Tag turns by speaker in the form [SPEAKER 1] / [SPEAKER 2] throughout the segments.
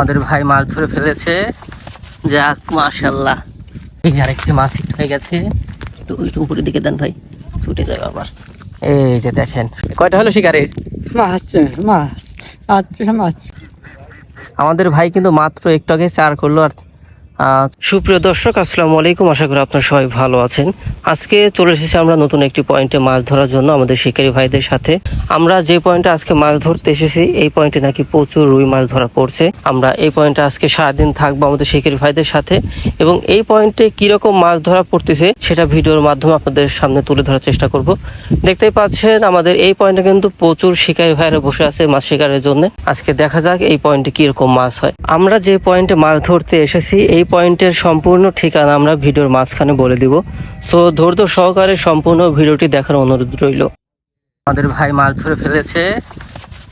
[SPEAKER 1] আমাদের ভাই মাছ ধরে ফেলেছে। যাক মাশাআল্লাহ, এই আরেকটি মাছ হিট হয়ে গেছে। একটু উপরের দিকে দেন ভাই, ছুটে যাবে আবার। এই যে দেখেন কয়টা হলো শিকারের
[SPEAKER 2] মাছ মাছ।
[SPEAKER 1] আমাদের ভাই কিন্তু মাত্র একটু আগে 4 করলো। আর সুপ্রিয় দর্শক, আসসালামু আলাইকুম, আশা করি আপনারা সবাই ভালো আছেন। আজকে চলে এসেছি আমরা নতুন একটি পয়েন্টে মাছ ধরার জন্য আমাদের শিকারী ভাইদের সাথে। আমরা যে পয়েন্টে আজকে মাছ ধরতে এসেছি এই পয়েন্টে নাকি প্রচুর রুই মাছ ধরা পড়ছে। আমরা এই পয়েন্টে আজকে সারাদিন থাকবো আমাদের শিকারী ভাইদের সাথে, এবং এই পয়েন্টে কিরকম মাছ ধরা পড়তেছে সেটা ভিডিওর মাধ্যমে আপনাদের সামনে তুলে ধরার চেষ্টা করব। দেখতেই পাচ্ছেন আমাদের এই পয়েন্টে কিন্তু প্রচুর শিকারী ভাইরা বসে আছে মাছ শিকারের জন্য। আজকে দেখা যাক এই পয়েন্টে কিরকম মাছ হয়। আমরা যে পয়েন্টে মাছ ধরতে এসেছি এই পয়েন্টের সম্পূর্ণ ঠিকানা আমরা ভিডিওর মাঝখানে বলে দিব। সো ধৈর্য সহকারে সম্পূর্ণ ভিডিওটি দেখার অনুরোধ রইল। আমাদের ভাই মাছ ধরে ফেলেছে।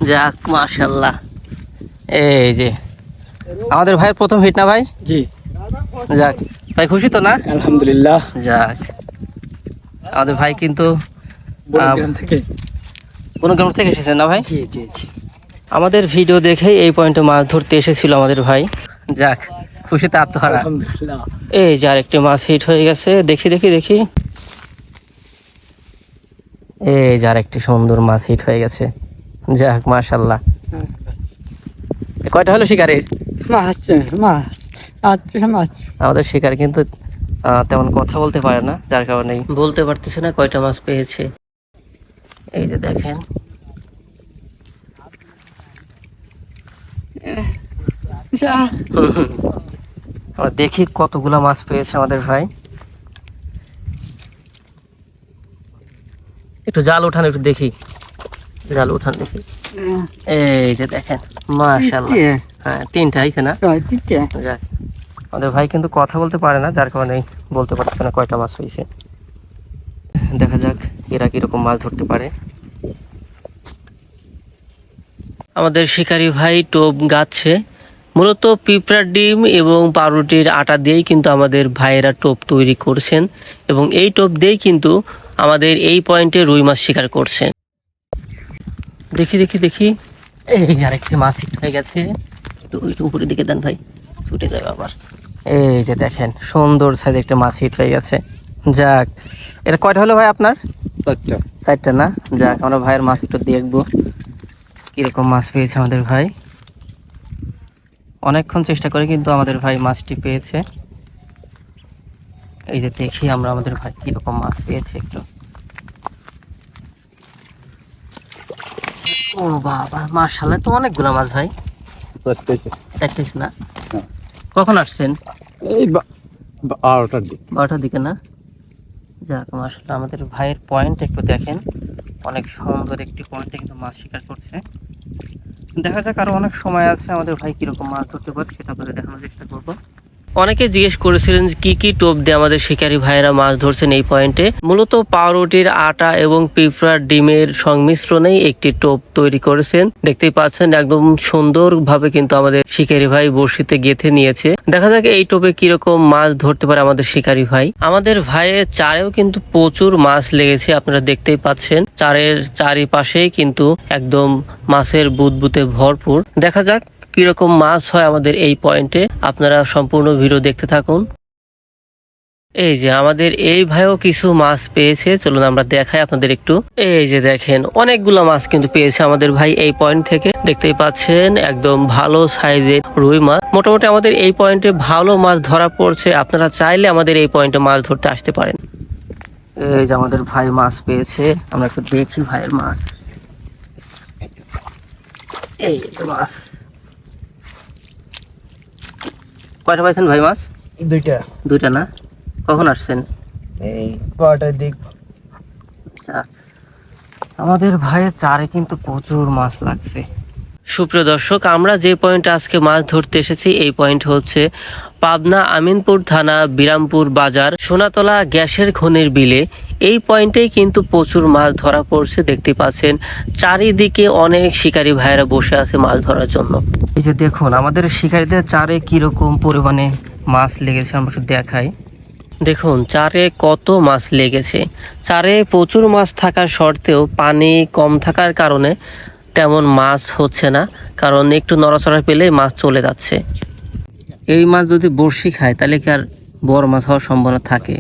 [SPEAKER 1] যাক মাশাআল্লাহ, এই যে আমাদের ভাইয়ের প্রথম হিট না ভাই?
[SPEAKER 2] জি,
[SPEAKER 1] যাক ভাই, খুশি তো না?
[SPEAKER 2] আলহামদুলিল্লাহ।
[SPEAKER 1] যাক, আমাদের ভাই কিন্তু
[SPEAKER 2] বনগ্রাম থেকে
[SPEAKER 1] কোন গ্রাম থেকে এসেছেন না ভাই?
[SPEAKER 2] জি জি জি।
[SPEAKER 1] আমাদের ভিডিও দেখে এই পয়েন্টে মাছ ধরতে এসেছিল আমাদের ভাই। যাক, খুশিতে আত্মহারা।
[SPEAKER 2] আলহামদুলিল্লাহ।
[SPEAKER 1] এই যে আরেকটি মাছ হিট হয়ে গেছে, দেখি দেখি দেখি। এই যে আরেকটি সুন্দর মাছ হিট হয়ে গেছে। যাক মাশাআল্লাহ। কয়টা হলো শিকারের?
[SPEAKER 2] মাছ মাছ।
[SPEAKER 1] আমাদের শিকার কিন্তু তেমন কথা বলতে পারে না, যার কারণে বলতে পারতেছে না কয়টা মাছ পেয়েছে। এই যে দেখেন, আমরা দেখি কতগুলা মাছ পেয়েছে আমাদের ভাই। একটু জাল উঠান, একটু দেখি, জাল উঠান দেখি। এই যে দেখেন মাশাআল্লাহ, হ্যাঁ 3টা আইছে না? যাক, আমাদের ভাই কিন্তু কথা বলতে পারে না, যার কারণে বলতে পারছে না কয়টা মাছ হয়েছে। দেখা যাক এরা কিরকম মাছ ধরতে পারে। আমাদের শিকারী ভাই টোপ গাচ্ছে, মূলত পিঁপড়ার ডিম এবং পাউরুটির আটা দিয়েই কিন্তু আমাদের ভাইয়েরা টোপ তৈরি করছেন, এবং এই টোপ দিয়েই কিন্তু আমাদের এই পয়েন্টে রুই মাছ শিকার করছেন। দেখি দেখি দেখি, এই আরেকটি মাছ হিট হয়ে গেছে। একটু উপরের দিকে দেন ভাই, ছুটে যাবে আবার। এই যে দেখেন সুন্দর সাইজ একটা মাছ হিট হয়ে গেছে। যাক, এটা কয়টা হলো ভাই আপনার? 4টা না? যাক, আমরা ভাইয়ের মাছ একটু দেখবো কিরকম মাছ পেয়েছে আমাদের ভাই। অনেকক্ষণ চেষ্টা করে কিন্তু আমাদের ভাই মাছটি পেয়েছে। এই যে দেখি আমরা আমাদের ভাই কিরকম মাছ পেয়েছে একটু। ও বাবা, মাশাআল্লাহ, তো অনেকগুলো মাছ ভাই। 4 না? কখন আসছেন?
[SPEAKER 2] এই 12টার
[SPEAKER 1] দিকে না? যাক মাশাআল্লাহ, আমাদের ভাইয়ের পয়েন্ট একটু দেখেন, অনেক সুন্দর একটি পয়েন্টে কিন্তু মাছ শিকার করছে। দেখা যাক, আরো অনেক সময় আছে, আমাদের ভাই কিরকম মাছ ধরতে পারে সেটা আপনাদের দেখানোর চেষ্টা করবো। অনেকে জিজ্ঞেস করেছিলেন কি কি টোপ দিয়ে আমাদের শিকারী ভাইয়েরা মাছ ধরছেন এই পয়েন্টে। মূলত পাউরুটির আটা এবং পিঁপড়ার ডিমের সংমিশ্রণেই একটি টোপ তৈরি করেছেন। দেখতেই পাচ্ছেন একদম সুন্দর ভাবে কিন্তু আমাদের শিকারী ভাই বড়শিতে গেঁথে নিয়েছে। দেখা যাক এই টোপে কিরকম মাছ ধরতে পারে আমাদের শিকারী ভাই। আমাদের ভাইয়ের চারেও কিন্তু প্রচুর মাছ লেগেছে, আপনারা দেখতেই পাচ্ছেন চারের চারিপাশেই কিন্তু একদম মাছের বুদবুদে ভরপুর। দেখা যাক কিরকম মাছ হয় আমাদের এই পয়েন্টে, আপনারা সম্পূর্ণ ভিডিও দেখতে থাকুন। এই যে আমাদের এই ভাইও কিছু মাছ পেয়েছে, চলুন আমরা দেখাই আপনাদের একটু। এই যে দেখেন অনেকগুলো মাছ কিন্তু পেয়েছে আমাদের ভাই এই পয়েন্ট থেকে। দেখতেই পাচ্ছেন একদম ভালো সাইজের রুই মাছ। মোটামুটি আমাদের এই পয়েন্টে ভালো মাছ ধরা পড়ছে, আপনারা চাইলে আমাদের এই পয়েন্টে মাছ ধরতে আসতে পারেন। এই যে আমাদের ভাই মাছ পেয়েছে, আমরা একটু দেখি ভাইয়ের মাছ। এই যে মাছ, কয়টা পাইছেন ভাই মাছ? 2টা না? কখন আসছেন?
[SPEAKER 2] এই 12টার দিক।
[SPEAKER 1] আচ্ছা, আমাদের ভাইয়ের চারে কিন্তু প্রচুর মাছ লাগছে। সুপ্রিয় দর্শক, আমরা যে পয়েন্টে আজকে মাছ ধরতে এসেছি এই পয়েন্ট হচ্ছে পাবনা আমিনপুর থানা বিরামপুর বাজার সোনাতলা গ্যাসের খনির বিলে। এই পয়েন্টেই কিন্তু প্রচুর মাছ ধরা পড়ছে। দেখতে পাচ্ছেন চারিদিকে অনেক শিকারী ভাইয়েরা বসে আছে মাছ ধরার জন্য। এই যে দেখুন আমাদের শিকারীদের চারে কিরকম পরিমাণে মাছ লেগেছে, আমরা শুধু দেখাই। দেখুন চারে কত মাছ লেগেছে। চারে প্রচুর মাছ থাকার সত্ত্বেও পানি কম থাকার কারণে তেমন মাছ হচ্ছে না, কারণ একটু নড়াচড়া পেলেই মাছ চলে যাচ্ছে। এই মাছ যদি বড়শি খায় তাহলে কি আর বড় মাছ হওয়ার সম্ভাবনা থাকে?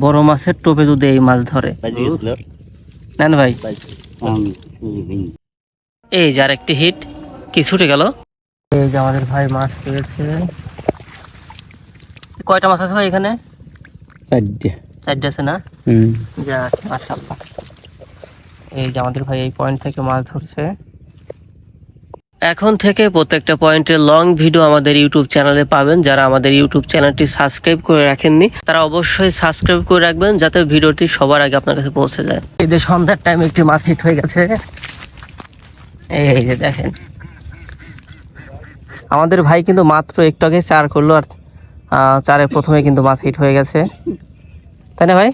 [SPEAKER 1] বড় মাছের টোপে যদি এই মাছ ধরে, নেন ভাই। এই যে আর একটি হিট, কি ছুটে গেল। এই যে আমাদের ভাই মাছ পেয়েছে। কয়টা মাছ আছে ভাই এখানে? চারটে আছে না? যাক মাশাআল্লাহ। এই যে আমাদের ভাই এই পয়েন্ট থেকে মাছ ধরছে। এখন থেকে প্রত্যেকটা পয়েন্টের লং ভিডিও আমাদের ইউটিউব চ্যানেলে পাবেন। যারা আমাদের ইউটিউব চ্যানেলটি সাবস্ক্রাইব করে রাখেননি তারা অবশ্যই সাবস্ক্রাইব করে রাখবেন, যাতে ভিডিওটি সবার আগে আপনার কাছে পৌঁছে যায়। এই যে সন্ধ্যার টাইমে একটি মাছ হিট হয়ে গেছে। এই যে দেখেন, আমাদের ভাই কিন্তু মাত্র একটু আগে 4 করলো, আর 4-এ প্রথমে কিন্তু মাছ হিট হয়ে গেছে, তাই না ভাই?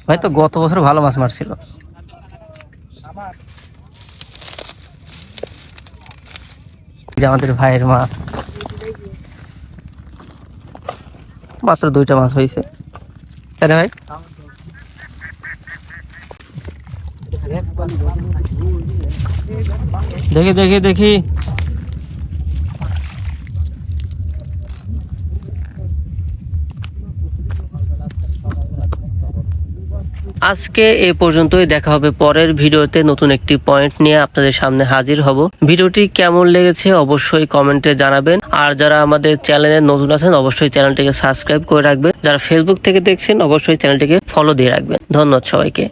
[SPEAKER 1] ভাই তো গত বছর ভালো মাছ মারছিল। যে আমাদের ভাইয়ের মাছ, মাত্র 2টা মাছ হয়েছে, তাই না ভাই? দেখি দেখি দেখি। আজকে এ পর্যন্তই, দেখা হবে পরের ভিডিওতে নতুন একটি পয়েন্ট নিয়ে আপনাদের সামনে হাজির হব। ভিডিওটি কেমন লেগেছে অবশ্যই কমেন্টে জানাবেন, আর যারা আমাদের চ্যানেলে নতুন আছেন অবশ্যই চ্যানেলটিকে সাবস্ক্রাইব করে রাখবেন। যারা ফেসবুক থেকে দেখছেন অবশ্যই চ্যানেলটিকে ফলো দিয়ে রাখবেন। ধন্যবাদ সবাইকে।